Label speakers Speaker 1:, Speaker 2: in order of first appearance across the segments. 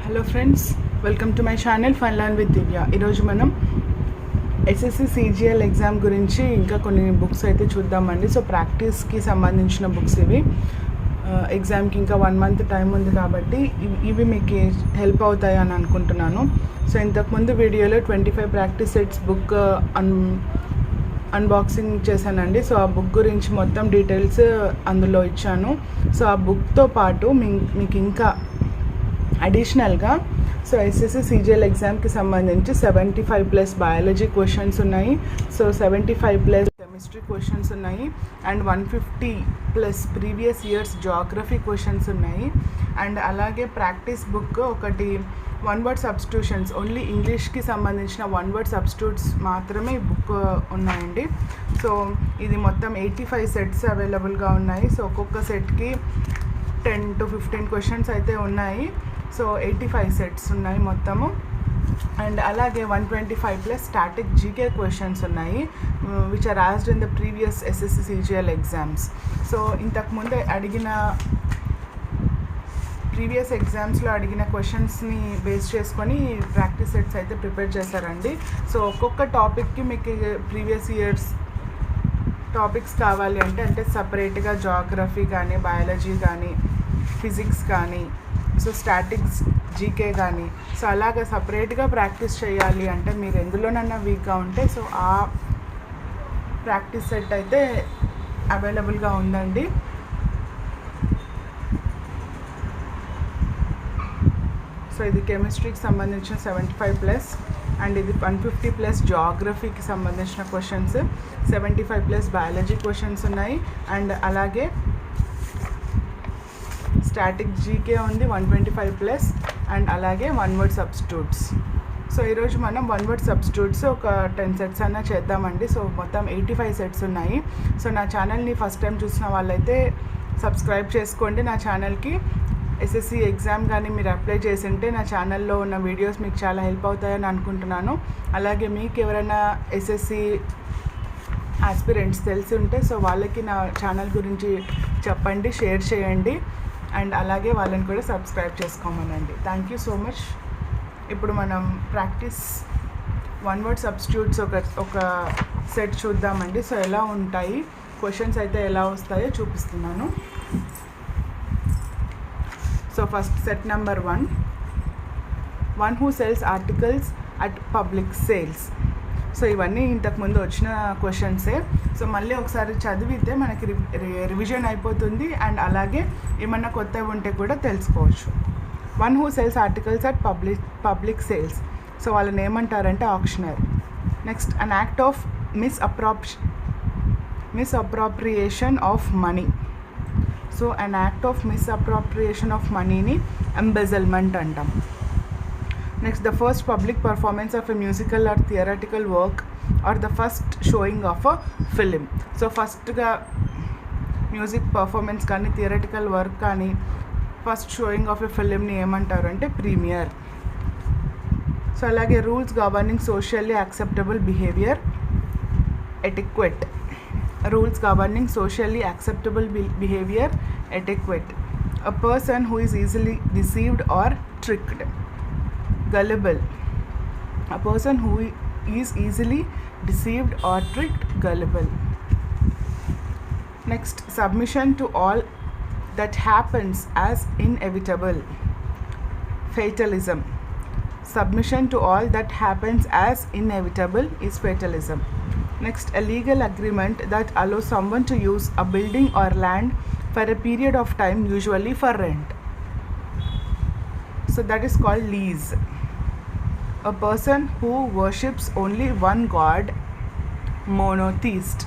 Speaker 1: Hello friends, welcome to my channel fun learn with Divya. ఈరోజు మనం SSC CGL exam గురించి ఇంకా కొన్ని బుక్స్ అయితే చూద్దామండి. సో ప్రాక్టీస్కి సంబంధించిన బుక్స్ ఇవి. ఎగ్జామ్కి ఇంకా 1 మంత్ టైం ఉంది కాబట్టి ఇవి మీకు హెల్ప్ అవుతాయి అని అనుకుంటున్నాను. సో ఇంతకుముందు వీడియోలో 25 ప్రాక్టీస్ సెట్స్ బుక్ అన్బాక్సింగ్ చేశానండి. సో ఆ బుక్ గురించి మొత్తం డీటెయిల్స్ అందులో ఇచ్చాను. సో ఆ బుక్తో పాటు మీకు ఇంకా అడిషనల్గా సో ఎస్ఎస్సి సిజిఎల్ ఎగ్జామ్కి సంబంధించి 75+ బయాలజీ క్వశ్చన్స్ ఉన్నాయి. సో 75+ కెమిస్ట్రీ క్వశ్చన్స్ ఉన్నాయి. And 150+ previous years geography questions ఉన్నాయి. అండ్ అలాగే ప్రాక్టీస్ బుక్ ఒకటి 1 word సబ్స్టిట్యూషన్స్, ఓన్లీ ఇంగ్లీష్కి సంబంధించిన 1 word సబ్స్టిట్యూట్స్ మాత్రమే ఈ బుక్ ఉన్నాయండి. సో ఇది మొత్తం 85 సెట్స్ అవైలబుల్గా ఉన్నాయి. సో ఒక్కొక్క సెట్కి 10 to 15 క్వశ్చన్స్ అయితే ఉన్నాయి. సో 85 సెట్స్ ఉన్నాయి మొత్తము. అండ్ అలాగే 125+ స్టాటిక్ జీకే క్వశ్చన్స్ ఉన్నాయి, which are asked in the previous SSC CGL exams. So ఇంతకుముందే ప్రీవియస్ ఎగ్జామ్స్లో అడిగిన క్వశ్చన్స్ని బేస్ చేసుకొని ప్రాక్టీస్ సెట్స్ అయితే ప్రిపేర్ చేశారండి. సో ఒక్కొక్క టాపిక్కి మీకు ప్రీవియస్ ఇయర్స్ టాపిక్స్ కావాలి అంటే సపరేట్గా జాగ్రఫీ కానీ, బయాలజీ కానీ, ఫిజిక్స్ కానీ, సో స్టాటిక్స్ జీకే కానీ, సో అలాగా సపరేట్గా ప్రాక్టీస్ చేయాలి అంటే మీరు ఎందులోనన్నా వీక్గా ఉంటే సో ఆ ప్రాక్టీస్ సెట్ అయితే అవైలబుల్గా ఉందండి. సో ఇది కెమిస్ట్రీకి సంబంధించిన 75+, అండ్ ఇది 150+ జాగ్రఫీకి సంబంధించిన క్వశ్చన్స్, 75+ బయాలజీ క్వశ్చన్స్ ఉన్నాయి. అండ్ అలాగే స్టాటిక్ జీకే ఉంది 125+, అండ్ అలాగే 1 word సబ్స్టిట్యూట్స్. సో ఈరోజు మనం 1 word సబ్స్టిట్యూట్స్ ఒక 10 సెట్స్ అన్నా చేద్దామండి. సో మొత్తం 85 సెట్స్ ఉన్నాయి. సో నా ఛానల్ని ఫస్ట్ టైం చూసిన వాళ్ళైతే సబ్స్క్రైబ్ చేసుకోండి నా ఛానల్కి. ఎస్ఎస్సి ఎగ్జామ్ కానీ మీరు అప్లై చేసి ఉంటే నా ఛానల్లో ఉన్న వీడియోస్ మీకు చాలా హెల్ప్ అవుతాయని అనుకుంటున్నాను. అలాగే మీకు ఎవరైనా ఎస్ఎస్సి ఆస్పిరెంట్స్ తెలిసి ఉంటే సో వాళ్ళకి నా ఛానల్ గురించి చెప్పండి, షేర్ చేయండి. అండ్ అలాగే వాళ్ళని కూడా సబ్స్క్రైబ్ చేసుకోమనండి. Thank you so much. ఇప్పుడు మనం ప్రాక్టీస్ 1 word సబ్స్టిట్యూట్స్ ఒక సెట్ చూద్దామండి. సో ఎలా ఉంటాయి క్వశ్చన్స్ అయితే ఎలా వస్తాయో చూపిస్తున్నాను. So first set number 1 who sells articles at public sales. So ఇవన్నీ ఇంతకుముందు వచ్చిన క్వశ్చన్సే. సో మళ్ళీ ఒకసారి చదివితే మనకి రివిజన్ అయిపోతుంది. అండ్ అలాగే ఏమన్నా కొత్తవి ఉంటే కూడా తెలుసుకోవచ్చు. 1 who sells articles at public sales. So వాళ్ళని ఏమంటారంటే auctioneer. Next, an act of misappropriation of money. So an act of misappropriation of మనీని ఎంబెజల్మెంట్ అంటాం. నెక్స్ట్, the first public performance of a musical or theatrical work or the first showing of a film. So ఫస్ట్గా music performance కానీ, theatrical work కానీ, first showing of a ఫిలింని ఏమంటారు అంటే premiere. So అలాగే rules governing socially acceptable behaviour, etiquette. Rules governing socially acceptable behaviour, ఎటిక్వెట్. A person who is easily deceived or tricked, gullible. A person who is easily deceived or tricked, gullible. Next, submission to all that happens as inevitable, fatalism. Submission to all that happens as inevitable is fatalism. Next, a legal agreement that allows someone to use a building or land for a period of time, usually for rent. So that is called lease. A person who worships only one god, monotheist.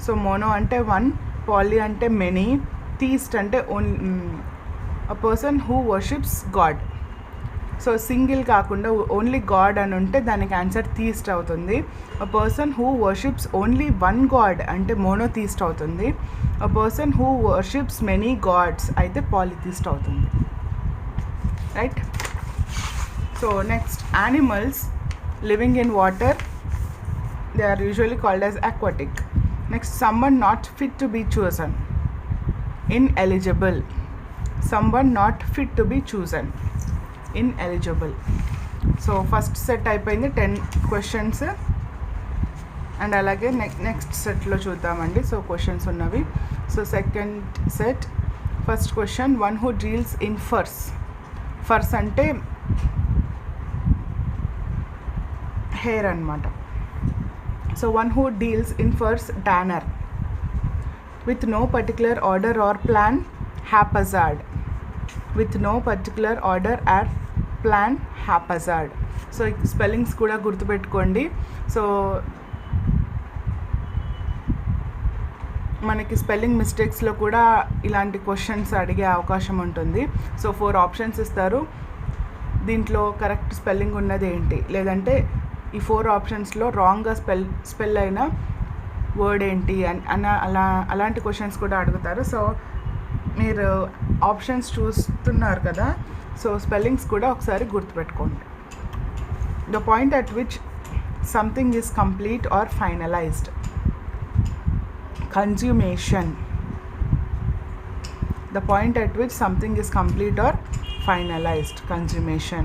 Speaker 1: So mono ante one, poly ante many, theist ante a person who worships god. So single కాకుండా only god అని ఉంటే దానికి answer theist అవుతుంది. A person who worships only one god అంటే monotheist అవుతుంది. A person who worships many gods అయితే polytheist అవుతుంది. Right. So next, animals living in water, they are usually called as aquatic. Next, someone not fit to be chosen, ineligible. Someone not fit to be chosen. ineligible. So first set అయిపోయింది 10 questions and అలాగే next సెట్లో చూద్దామండి. So questions ఉన్నవి. So second set first question, one who deals in furs. Furs అంటే hair అనమాట. So one who deals in furs, tanner. With no particular order or plan, haphazard. With no particular order or plan, haphazard. So spellings కూడా గుర్తుపెట్టుకోండి. So మనకి spelling మిస్టేక్స్లో కూడా ఇలాంటి questions అడిగే అవకాశం ఉంటుంది. సో 4 ఆప్షన్స్ ఇస్తారు, దీంట్లో కరెక్ట్ స్పెల్లింగ్ ఉన్నది ఏంటి, లేదంటే ఈ 4 ఆప్షన్స్లో రాంగ్గా స్పెల్ అయిన వర్డ్ ఏంటి అని అలాంటి క్వశ్చన్స్ కూడా అడుగుతారు. సో మీరు ఆప్షన్స్ చూస్తున్నారు కదా, సో స్పెల్లింగ్స్ కూడా ఒకసారి గుర్తుపెట్టుకోండి. The point at which something is complete or finalised, consummation. The point at which something is complete or finalized, consummation.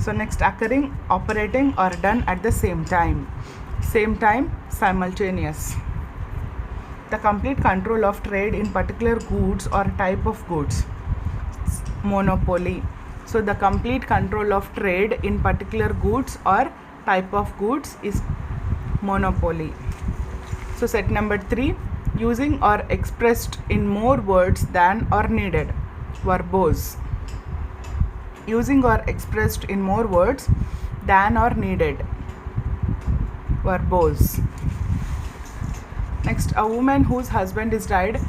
Speaker 1: So next, occurring, operating or done at the same time, simultaneous. The complete control of trade in particular goods or type of goods, monopoly. So the complete control of trade in particular goods or type of goods is monopoly. So set number 3, using or expressed in more words than or needed, verbose. Using or expressed in more words than or needed, verbose. Next, a woman whose husband is died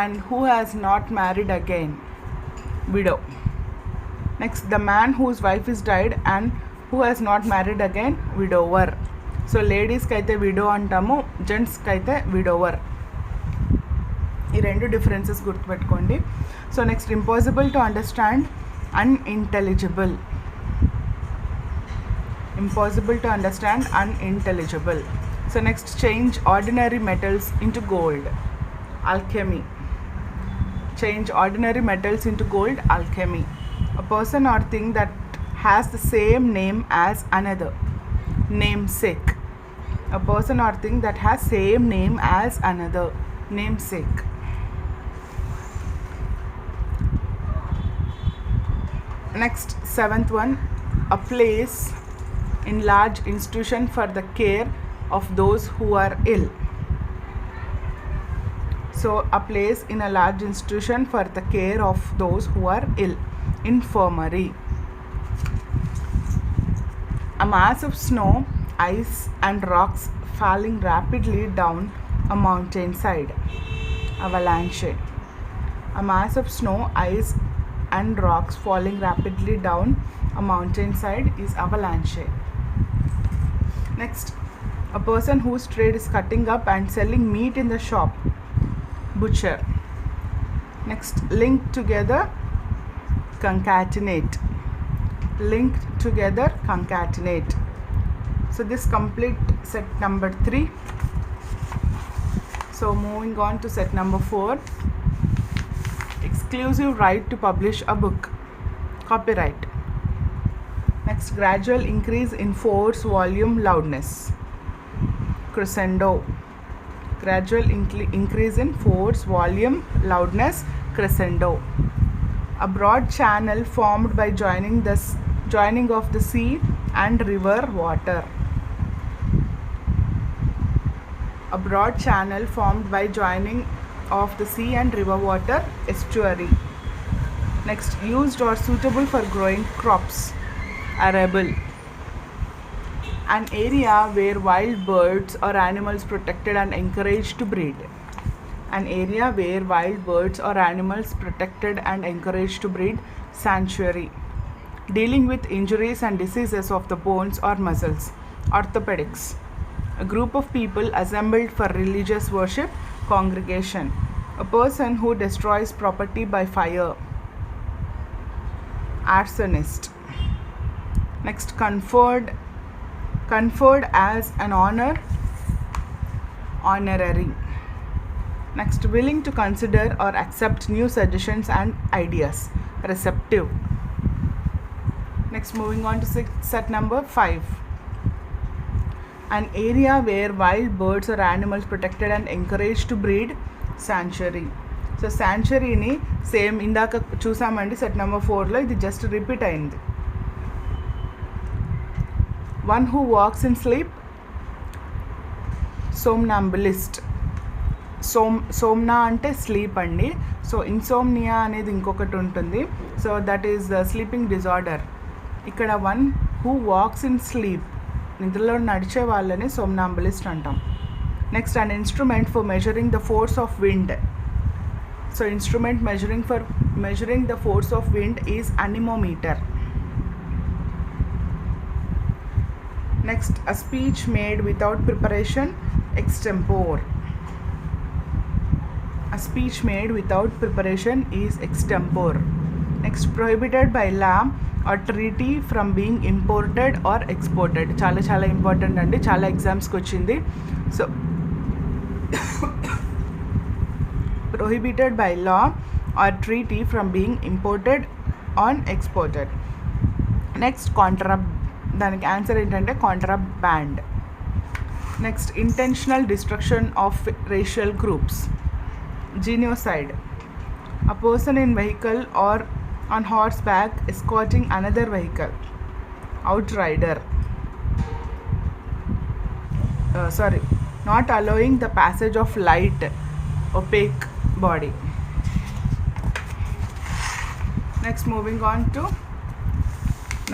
Speaker 1: and who has not married again, widow. Next, the man whose wife is died and who has not married again, widower. So ladies ki aithe widow antamu, gents ki aithe widower. ఈ 2 differences గుర్తుపెట్టుకోండి. So next, impossible to understand, unintelligible. Impossible to understand, unintelligible. So next, change ordinary metals into gold, alchemy. Change ordinary metals into gold, alchemy. A person or thing that has the same name as another, namesake. A person or thing that has same name as another, namesake. Next, 7th one, a place in large institution for the care of those who are ill. So a place in a large institution for the care of those who are ill, infirmary. A mass of snow, ice and rocks falling rapidly down a mountainside, avalanche. A mass of snow, ice and rocks falling rapidly down a mountainside is avalanche. Next, a person whose trade is cutting up and selling meat in the shop, butcher. Next, linked together, concatenate. Linked together, concatenate. So this complete set number 3. So moving on to set number 4, exclusive right to publish a book, copyright. Next, gradual increase in force, volume, loudness, crescendo. Gradual increase in force, volume, loudness, crescendo. A broad channel formed by joining of the sea and river water. A broad channel formed by joining of the sea and river water, estuary. Next, used or suitable for growing crops, arable. An area where wild birds or animals protected and encouraged to breed. An area where wild birds or animals protected and encouraged to breed, sanctuary. Dealing with injuries and diseases of the bones or muscles, orthopedics. A group of people assembled for religious worship, congregation. A person who destroys property by fire, arsonist. Next, conferred as an honor, honorary. Next, willing to consider or accept new suggestions and ideas, receptive. Next, moving on to set number 5. An area where wild birds or animals protected and encouraged to breed, sanctuary. So శాంచురీని same ఇందాక చూసామండి set number 4లో, ఇది just repeat అయింది. One who walks in sleep, somnambulist. Somna అంటే sleep అండి. So insomnia అనేది ఇంకొకటి ఉంటుంది. So that is the sleeping disorder. ఇక్కడ one who walks in sleep, నిద్రలో నడిచే వాళ్ళని సోమ్నాంబులిస్ట్ అంటాం. Next, an instrument for measuring the force of wind. So instrument measuring the force of wind is anemometer. Next, a speech made without preparation, extempore. A speech made without preparation is extempore. Next, prohibited by law or treaty from being imported or exported. చాలా important అండి, చాలా ఎగ్జామ్స్కి వచ్చింది. So prohibited by law or treaty from being imported or exported. Next, దానికి answer ఏంటంటే contraband. Next, intentional destruction of racial groups, genocide. A person in vehicle or on horse back escorting another vehicle, outrider. Not allowing the passage of light, opaque body. Next, moving on to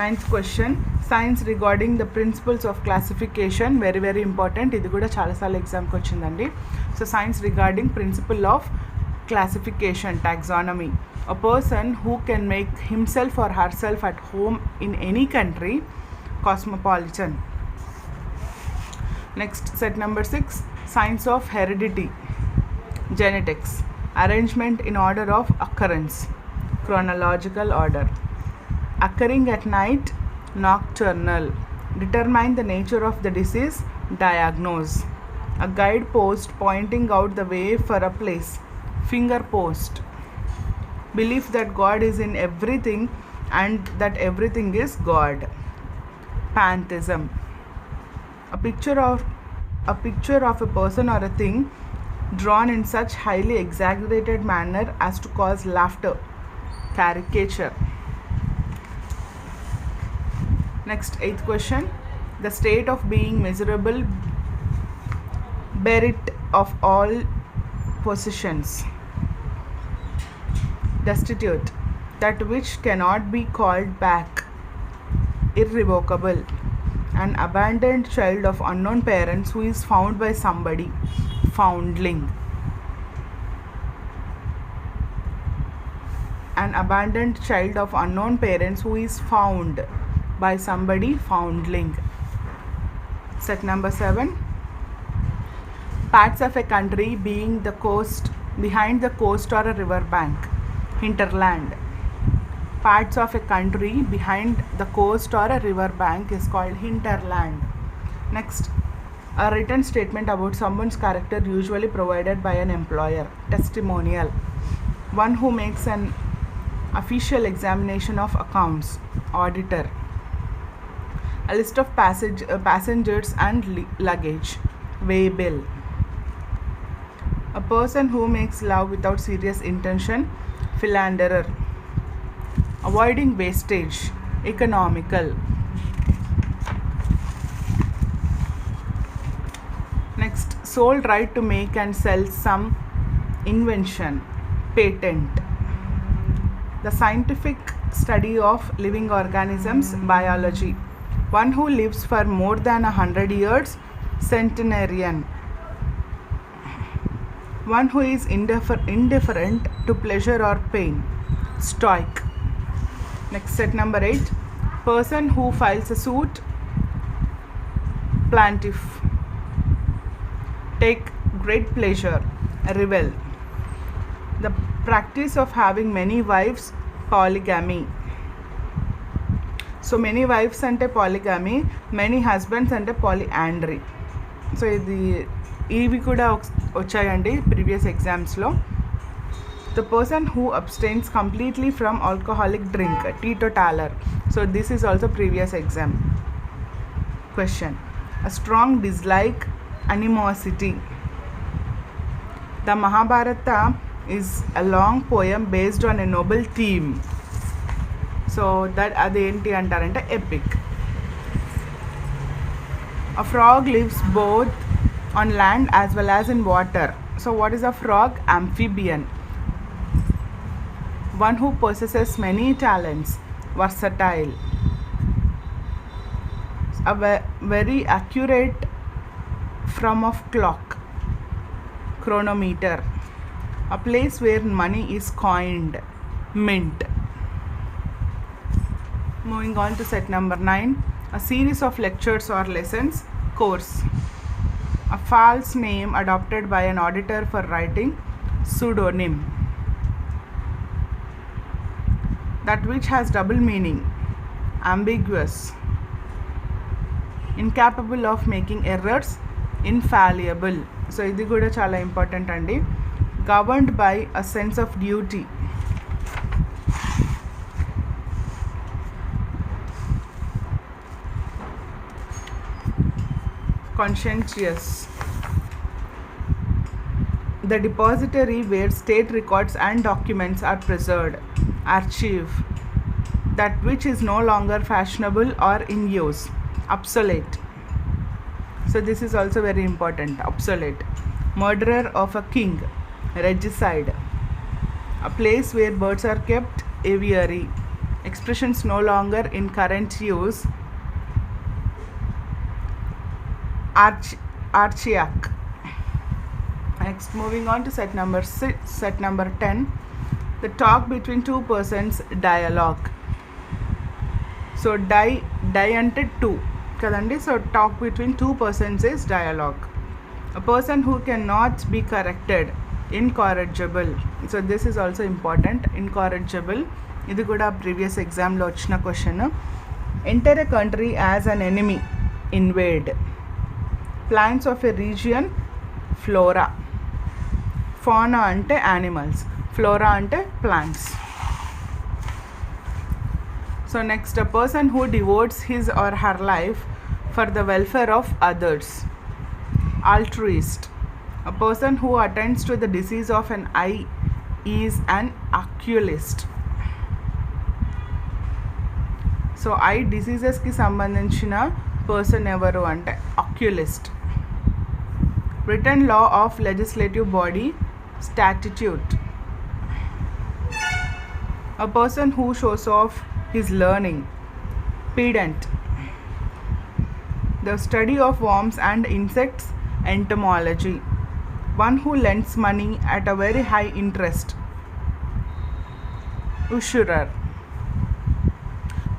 Speaker 1: 9th question, science regarding the principles of classification. Very important, ఇది కూడా చాలాసార్లు ఎగ్జామ్కి వచ్చిందండి. So science regarding principle of classification, taxonomy. A person who can make himself or herself at home in any country, cosmopolitan. Next, set number 6, science of heredity, genetics. Arrangement in order of occurrence, chronological order. Occurring at night, nocturnal. Determine the nature of the disease, diagnose. A guide post pointing out the way for a place, finger post. Belief that God is in everything and that everything is God, pantheism. A picture of a person or a thing drawn in such highly exaggerated manner as to cause laughter, caricature. Next, 8th question, the state of being miserable, bereft of all possessions, destitute, that which cannot be called back, irrevocable. An abandoned child of unknown parents who is found by somebody, foundling. An abandoned child of unknown parents who is found by somebody, foundling. Set number 7, parts of a country being the coast, behind the coast or a river bank, hinterland. Parts of a country behind the coast or a river bank is called hinterland. Next, a written statement about someone's character usually provided by an employer, testimonial. One who makes an official examination of accounts, auditor. A list of passengers and luggage, waybill. A person who makes love without serious intention, philanderer. Avoiding wastage, economical. Next, sole right to make and sell some invention, patent. The scientific study of living organisms, biology. One who lives for more than 100 years, centenarian. One who is indifferent to pleasure or pain, stoic. Next, set number 8, person who files a suit, plaintiff. Take great pleasure, revel. The practice of having many wives, polygamy. So many wives ante polygamy, many husbands ante polyandry. So ఇవి కూడా వచ్చాయండి previous ఎగ్జామ్స్లో. The person who abstains completely from alcoholic drink, teetotaler. So this is also previous exam question. A strong dislike, animosity. The Mahabharata is a long poem based on a noble theme. So that adenti antarante epic. A frog lives both on land as well as in water. So what is a frog? Amphibian. One who possesses many talents, versatile. A very accurate from of clock, chronometer. A place where money is coined, mint. Moving on to set number 9. A series of lectures or lessons, course. A false name adopted by an auditor for writing, pseudonym. That which has double meaning, ambiguous. Incapable of making errors, infallible. So ఇది కూడా చాలా important అండి. Governed by a sense of duty. Conscientious. The depository where state records and documents are preserved, archive. That which is no longer fashionable or in use, obsolete. So this is also very important, obsolete. Murderer of a king, regicide. A place where birds are kept, aviary. Expressions no longer in current use, archaic. Next, moving on to set number 10. The talk between two persons, dialogue. So die ante two kadandi. So talk between two persons is dialogue. A person who cannot be corrected, incorrigible. So this is also important, incorrigible. ఇది కూడా previous ఎగ్జామ్లో వచ్చిన question. Enter a country as an enemy, invade. Plants of a region, flora. Fauna అంటే animals, flora అంటే plants. So next, a person who devotes his or her life for the welfare of others, altruist. A person who attends to the disease of an eye is an oculist. So eye డిసీజెస్కి సంబంధించిన person ఎవరు అంటే oculist. Written law of legislative body, statute. A person who shows off his learning, pedant. The study of worms and insects, entomology. One who lends money at a very high interest, usurer.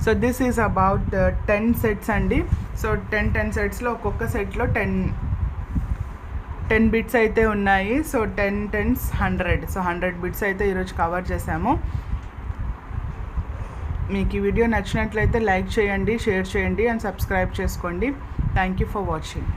Speaker 1: So this is about the 10 sets andi. So 10 sets lo ఒక్కొక్క set లో 10 bits అయితే ఉన్నాయి. So 10 10s 100. So 100 bits అయితే ఈరోజు cover చేసాము. మీకు ఈ video నచ్చినట్లయితే లైక్ చేయండి, షేర్ చేయండి అండ్ సబ్స్క్రైబ్ చేసుకోండి. Thank you for watching.